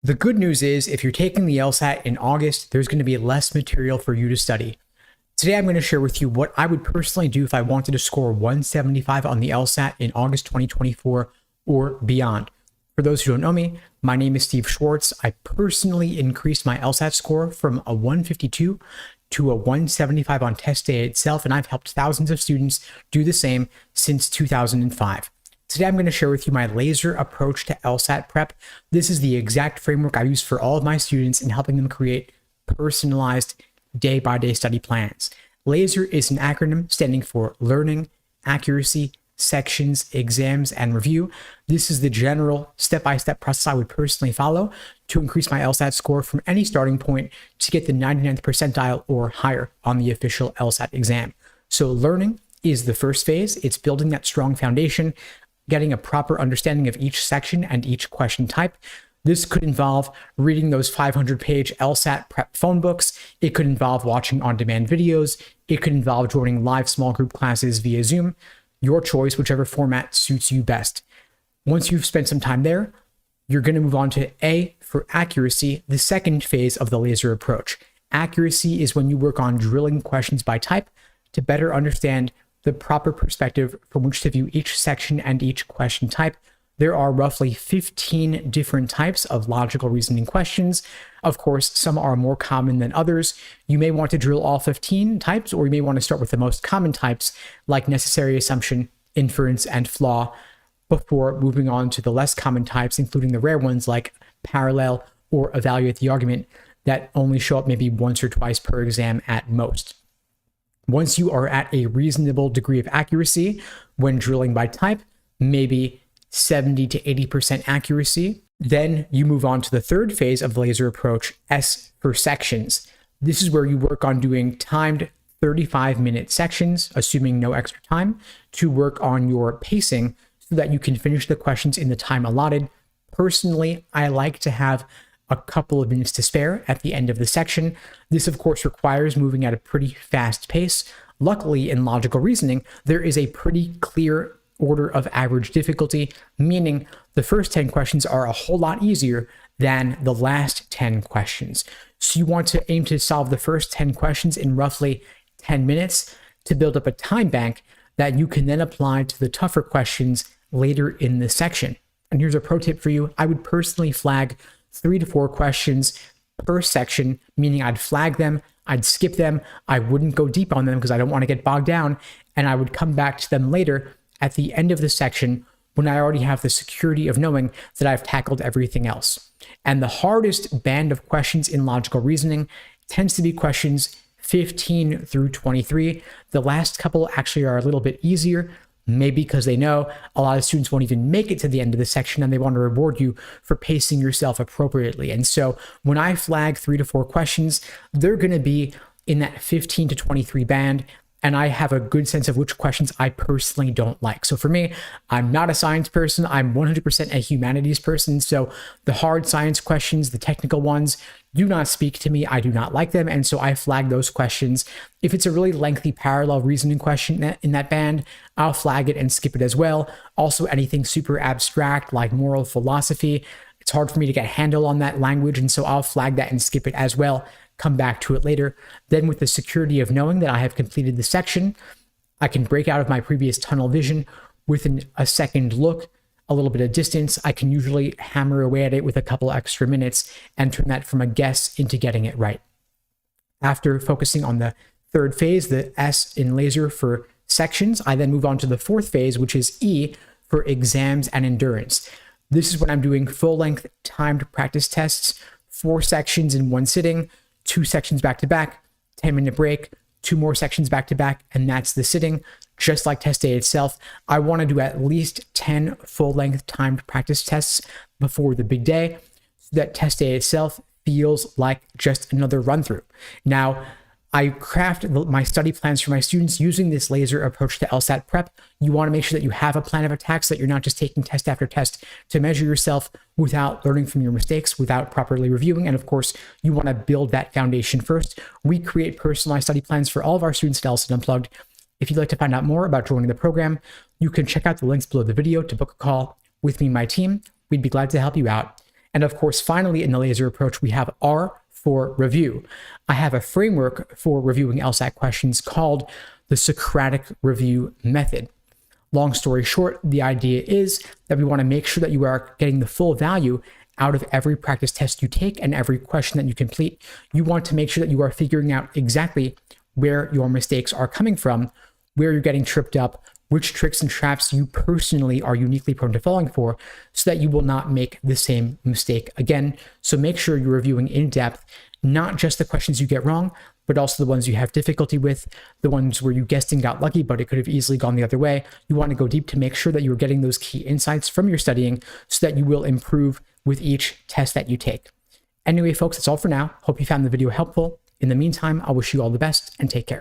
The good news is if you're taking the LSAT in August, there's going to be less material for you to study. Today, I'm going to share with you what I would personally do if I wanted to score 175 on the LSAT in August 2024 or beyond. For those who don't know me, my name is Steve Schwartz. I personally increased my LSAT score from a 152 to a 175 on test day itself, and I've helped thousands of students do the same since 2005. Today, I'm going to share with you my laser approach to LSAT prep. This is the exact framework I use for all of my students in helping them create personalized day-by-day study plans. LASER is an acronym standing for Learning, Accuracy, Sections, Exams, and Review. This is the general step-by-step process I would personally follow to increase my LSAT score from any starting point to get the 99th percentile or higher on the official LSAT exam. So learning is the first phase. It's building that strong foundation, getting a proper understanding of each section and each question type. This could involve reading those 500-page LSAT prep phone books. It could involve watching on-demand videos. It could involve joining live small group classes via Zoom. Your choice, whichever format suits you best. Once you've spent some time there, you're going to move on to A for accuracy, the second phase of the laser approach. Accuracy is when you work on drilling questions by type to better understand the proper perspective from which to view each section and each question type. There are roughly 15 different types of logical reasoning questions. Of course, some are more common than others. You may want to drill all 15 types, or you may want to start with the most common types like necessary assumption, inference, and flaw before moving on to the less common types, including the rare ones like parallel or evaluate the argument that only show up maybe once or twice per exam at most. Once you are at a reasonable degree of accuracy when drilling by type, maybe 70 to 80% accuracy, then you move on to the third phase of the laser approach, S for sections. This is where you work on doing timed 35-minute sections, assuming no extra time, to work on your pacing so that you can finish the questions in the time allotted. Personally, I like to have a couple of minutes to spare at the end of the section. This, of course, requires moving at a pretty fast pace. Luckily, in logical reasoning, there is a pretty clear order of average difficulty, meaning the first 10 questions are a whole lot easier than the last 10 questions. So you want to aim to solve the first 10 questions in roughly 10 minutes to build up a time bank that you can then apply to the tougher questions later in the section. And here's a pro tip for you. I would personally flag 3 to 4 questions per section, meaning I'd flag them, I'd skip them, I wouldn't go deep on them because I don't want to get bogged down, and I would come back to them later at the end of the section when I already have the security of knowing that I've tackled everything else. And the hardest band of questions in logical reasoning tends to be questions 15 through 23. The last couple actually are a little bit easier, maybe because they know a lot of students won't even make it to the end of the section and they want to reward you for pacing yourself appropriately. And so when I flag 3 to 4 questions, they're going to be in that 15 to 23 band, and I have a good sense of which questions I personally don't like. So for me, I'm not a science person. I'm 100% a humanities person. So the hard science questions, the technical ones, do not speak to me. I do not like them. And so I flag those questions. If it's a really lengthy parallel reasoning question in that band, I'll flag it and skip it as well. Also, anything super abstract like moral philosophy, it's hard for me to get a handle on that language. And so I'll flag that and skip it as well. Come back to it later. Then with the security of knowing that I have completed the section, I can break out of my previous tunnel vision with a second look, a little bit of distance. I can usually hammer away at it with a couple extra minutes and turn that from a guess into getting it right. After focusing on the third phase, the S in laser for sections, I then move on to the fourth phase, which is E for exams and endurance. This is when I'm doing full-length timed practice tests, 4 sections in one sitting, 2 sections back to back, 10-minute break, 2 more sections back to back, and that's the sitting. Just like test day itself, I want to do at least 10 full-length timed practice tests before the big day so that test day itself feels like just another run-through. Now, I craft my study plans for my students using this laser approach to LSAT prep. You want to make sure that you have a plan of attack so that you're not just taking test after test to measure yourself without learning from your mistakes, without properly reviewing. And of course, you want to build that foundation first. We create personalized study plans for all of our students at LSAT Unplugged. If you'd like to find out more about joining the program, you can check out the links below the video to book a call with me and my team. We'd be glad to help you out. And of course, finally, in the laser approach, we have R for review. I have a framework for reviewing LSAT questions called the Socratic review method. Long story short, the idea is that we want to make sure that you are getting the full value out of every practice test you take and every question that you complete. You want to make sure that you are figuring out exactly where your mistakes are coming from, where you're getting tripped up, which tricks and traps you personally are uniquely prone to falling for, so that you will not make the same mistake again. So make sure you're reviewing in depth, not just the questions you get wrong, but also the ones you have difficulty with, the ones where you guessed and got lucky, but it could have easily gone the other way. You want to go deep to make sure that you're getting those key insights from your studying so that you will improve with each test that you take. Anyway, folks, that's all for now. Hope you found the video helpful. In the meantime, I wish you all the best and take care.